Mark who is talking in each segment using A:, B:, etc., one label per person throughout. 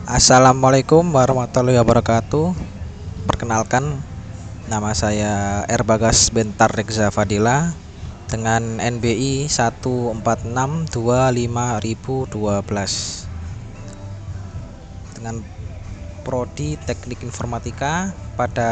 A: Assalamualaikum warahmatullahi wabarakatuh. Perkenalkan, nama saya Bagas Bentar Rekza Fadila dengan NBI 14625.012 dengan prodi Teknik Informatika. Pada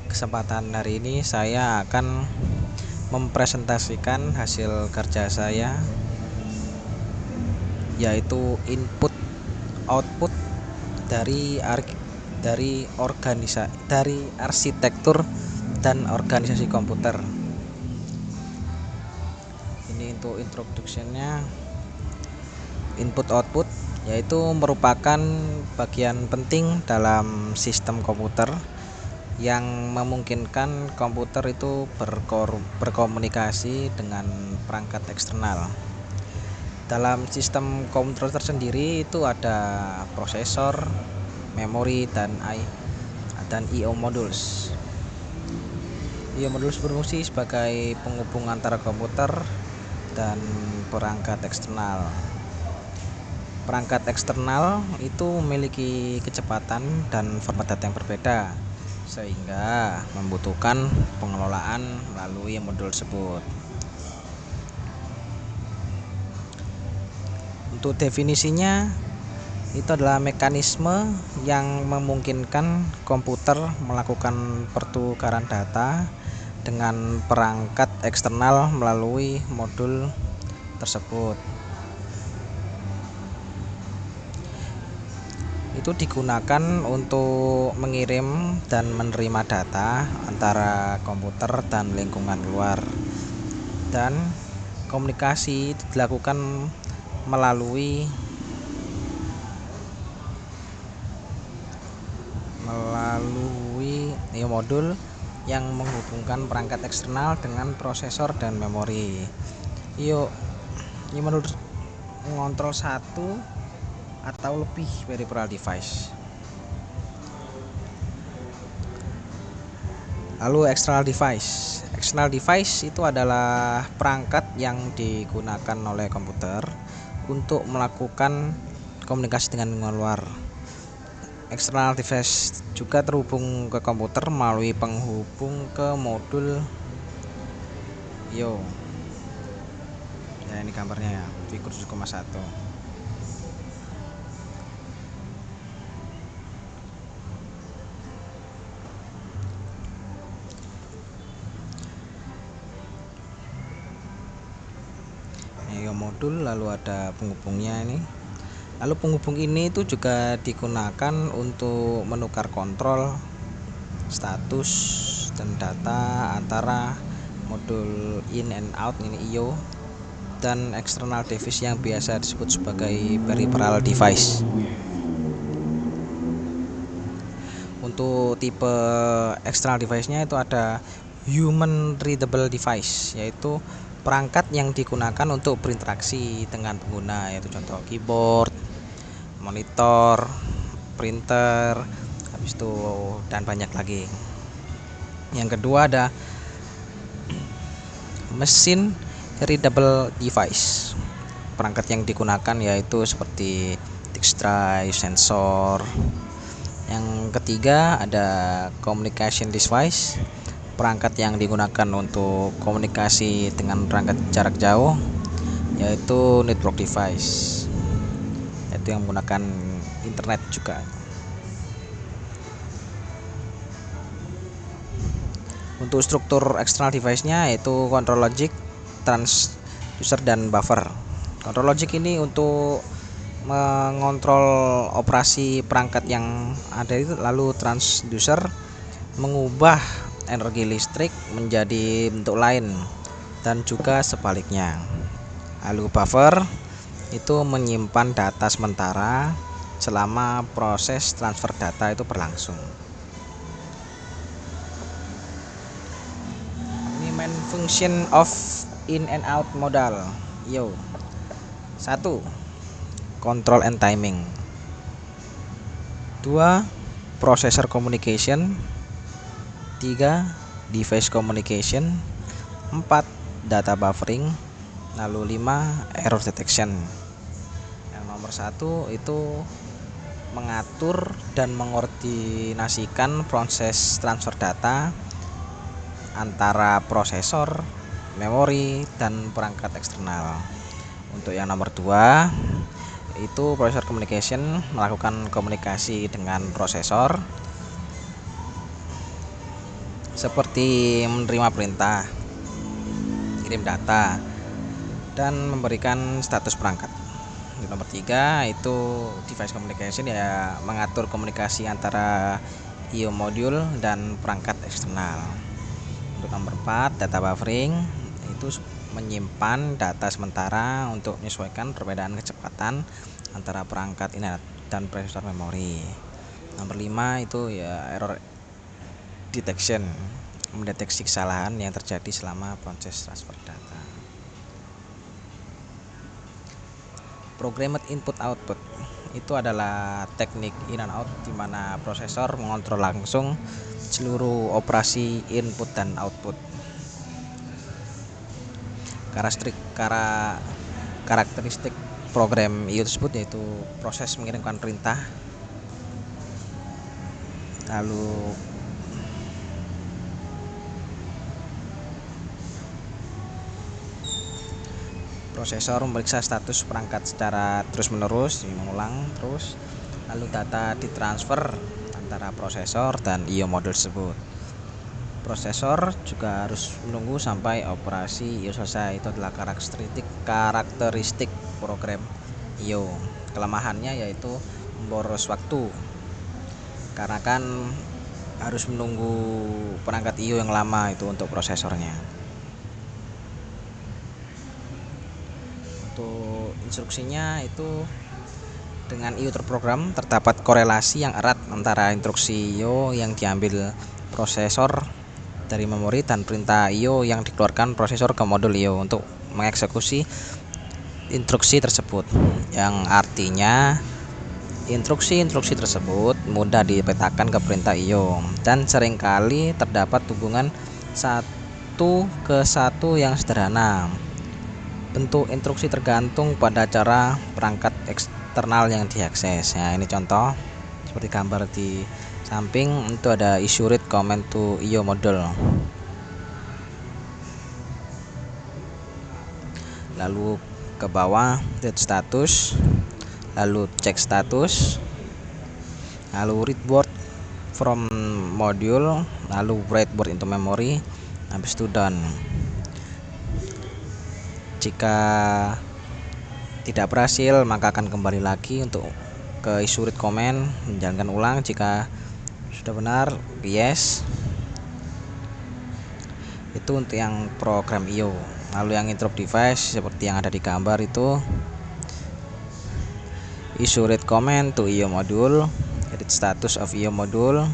A: kesempatan hari ini saya akan mempresentasikan hasil kerja saya, yaitu input output dari arsitektur dan organisasi komputer. Ini untuk introduction-nya. Input output yaitu merupakan bagian penting dalam sistem komputer yang memungkinkan komputer itu berkomunikasi dengan perangkat eksternal. Dalam sistem komputer tersendiri itu ada prosesor, memori, dan I/O modules. I/O modules berfungsi sebagai penghubung antara komputer dan perangkat eksternal. Perangkat eksternal itu memiliki kecepatan dan format data yang berbeda, sehingga membutuhkan pengelolaan melalui modul tersebut. Untuk definisinya, itu adalah mekanisme yang memungkinkan komputer melakukan pertukaran data dengan perangkat eksternal melalui modul tersebut. Itu digunakan untuk mengirim dan menerima data antara komputer dan lingkungan luar, dan komunikasi dilakukan melalui modul yang menghubungkan perangkat eksternal dengan prosesor dan memori. Ini menurut mengontrol satu atau lebih peripheral device. Lalu external device. External device itu adalah perangkat yang digunakan oleh komputer untuk melakukan komunikasi dengan lingkungan luar. External device juga terhubung ke komputer melalui penghubung ke modul I/O. Ya, ini gambarnya ya, figur 7,1. Modul, lalu ada penghubungnya ini. Lalu penghubung ini itu juga digunakan untuk menukar kontrol, status, dan data antara modul in and out ini I/O dan external device yang biasa disebut sebagai peripheral device. Untuk tipe external device-nya itu ada human readable device, yaitu perangkat yang digunakan untuk berinteraksi dengan pengguna, yaitu contoh keyboard, monitor, printer, habis itu dan banyak lagi. Yang kedua ada machine readable device. Perangkat yang digunakan yaitu seperti disk drive, sensor. Yang ketiga ada communication device. Perangkat yang digunakan untuk komunikasi dengan perangkat jarak jauh, yaitu network device, yaitu yang menggunakan internet juga. Untuk struktur external device-nya yaitu control logic, transducer, dan buffer. Control logic ini untuk mengontrol operasi perangkat yang ada itu, lalu transducer mengubah energi listrik menjadi bentuk lain, dan juga sebaliknya. Lalu buffer itu menyimpan data sementara selama proses transfer data itu berlangsung. Ini main function of in and out modal. 1. Control and timing. 2. Processor communication. 3. Device communication. 4. Data buffering. Lalu 5. Error detection. Yang nomor Nomor 1 itu mengatur dan mengkoordinasikan proses transfer data antara prosesor, memori, dan perangkat eksternal. Untuk yang nomor 2 itu processor communication, melakukan komunikasi dengan prosesor seperti menerima perintah, kirim data, dan memberikan status perangkat. Untuk nomor 3 itu device communication, ya mengatur komunikasi antara I/O module dan perangkat eksternal. Untuk nomor 4 data buffering, itu menyimpan data sementara untuk menyesuaikan perbedaan kecepatan antara perangkat init dan prosesor memori. Nomor 5 itu ya error detection, mendeteksi kesalahan yang terjadi selama proses transfer data. Programmed input output itu adalah teknik in and out di mana prosesor mengontrol langsung seluruh operasi input dan output. Karakteristik program I/O tersebut yaitu proses mengirimkan perintah, lalu prosesor memeriksa status perangkat secara terus-menerus, mengulang terus, lalu data ditransfer antara prosesor dan I/O modul tersebut. Prosesor juga harus menunggu sampai operasi I/O selesai. Itu adalah karakteristik program I/O. Kelemahannya yaitu memboros waktu, karena kan harus menunggu perangkat I/O yang lama itu untuk prosesornya. Untuk instruksinya itu dengan I/O terprogram terdapat korelasi yang erat antara instruksi I/O yang diambil prosesor dari memori dan perintah I/O yang dikeluarkan prosesor ke modul I/O untuk mengeksekusi instruksi tersebut, yang artinya instruksi-instruksi tersebut mudah dipetakan ke perintah I/O dan seringkali terdapat hubungan 1-ke-1 yang sederhana. Bentuk instruksi tergantung pada cara perangkat eksternal yang diakses. Nah, ini contoh seperti gambar di samping, itu ada issue read command to I/O module. Lalu ke bawah read status, lalu check status, lalu read word from module, lalu write word into memory, habis itu done. Jika tidak berhasil maka akan kembali lagi untuk ke issue read command, menjalankan ulang. Jika sudah benar, yes. Itu untuk yang program I/O. Lalu yang interrupt device seperti yang ada di gambar itu issue read command to I/O module, read status of I/O module,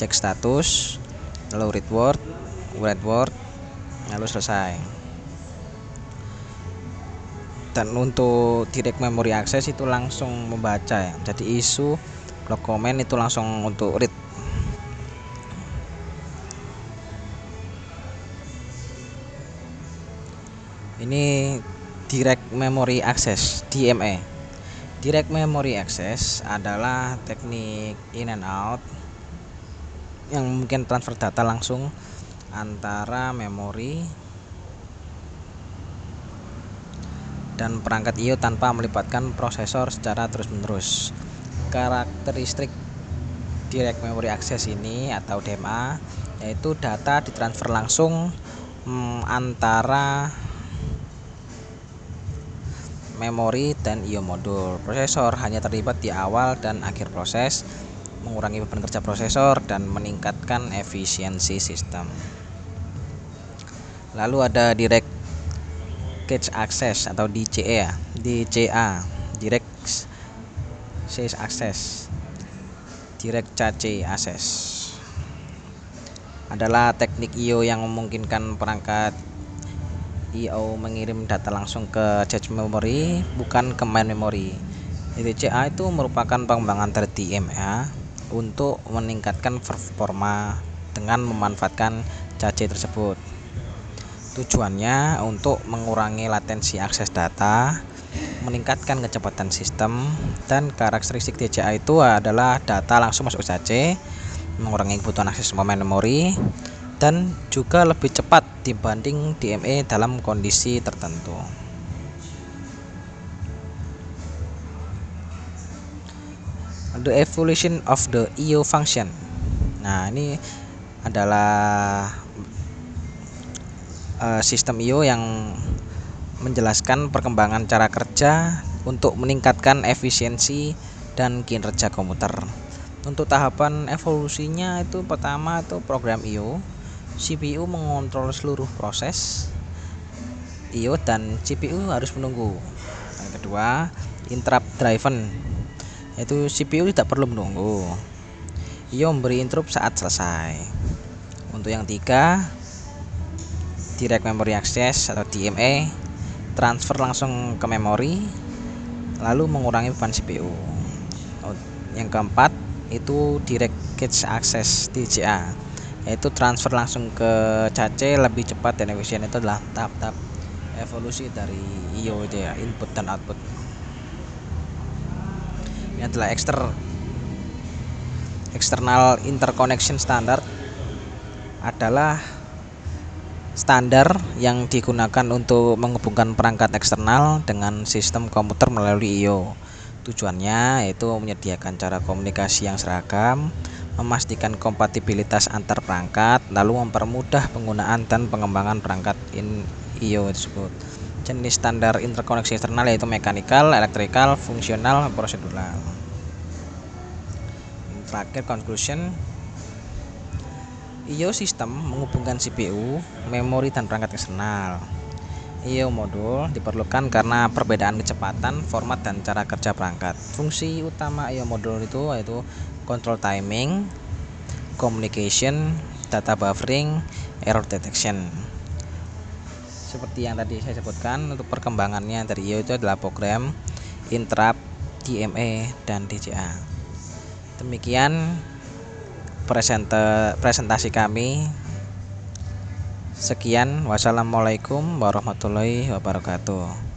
A: check status, lalu read word, write word, lalu selesai. Dan untuk direct memory access itu langsung membaca ya. Jadi issue block command itu langsung untuk read. Ini direct memory access, DMA. Direct memory access adalah teknik in and out yang mungkin transfer data langsung antara memori dan perangkat I/O tanpa melibatkan prosesor secara terus-menerus. Karakteristik direct memory access ini atau DMA yaitu data ditransfer langsung antara memori dan I/O modul. Prosesor hanya terlibat di awal dan akhir proses, mengurangi beban kerja prosesor dan meningkatkan efisiensi sistem. Lalu ada direct cache access atau DCA, direct cache access. Direct cache access adalah teknik I/O yang memungkinkan perangkat I/O mengirim data langsung ke cache memory, bukan ke main memory. DCA itu merupakan pengembangan dari DMA untuk meningkatkan performa dengan memanfaatkan cache tersebut. Tujuannya untuk mengurangi latensi akses data meningkatkan kecepatan sistem, dan karakteristik DCA itu adalah data langsung masuk ke SAC, mengurangi kebutuhan akses memori, dan juga lebih cepat dibanding DMA dalam kondisi tertentu. The evolution of the I/O function. Nah, ini adalah sistem I/O yang menjelaskan perkembangan cara kerja untuk meningkatkan efisiensi dan kinerja komputer. Untuk tahapan evolusinya itu pertama itu program I/O. CPU mengontrol seluruh proses I/O dan CPU harus menunggu. Yang kedua, interrupt driven, yaitu CPU tidak perlu menunggu. I/O memberi interrupt saat selesai. Untuk yang tiga, direct memory access atau DMA, transfer langsung ke memori lalu mengurangi beban CPU. Yang keempat itu direct cache access DCA, yaitu transfer langsung ke cache lebih cepat dan efisien. Itu adalah tahap-tahap evolusi dari I/O itu ya, input dan output. Ini adalah external interconnection standard, adalah standar yang digunakan untuk menghubungkan perangkat eksternal dengan sistem komputer melalui I/O. Tujuannya yaitu menyediakan cara komunikasi yang seragam, memastikan kompatibilitas antar perangkat, lalu mempermudah penggunaan dan pengembangan perangkat I/O tersebut. Jenis standar interkoneksi eksternal yaitu mechanical, electrical, fungsional, prosedural. Terakhir, conclusion. I/O sistem menghubungkan CPU, memori, dan perangkat eksternal. I/O modul diperlukan karena perbedaan kecepatan, format, dan cara kerja perangkat. Fungsi utama I/O modul itu yaitu control timing, communication, data buffering, error detection. Seperti yang tadi saya sebutkan, untuk perkembangannya dari I/O itu adalah program, interrupt, DMA, dan DCA. Demikian presentasi kami. Sekian, wassalamualaikum warahmatullahi wabarakatuh.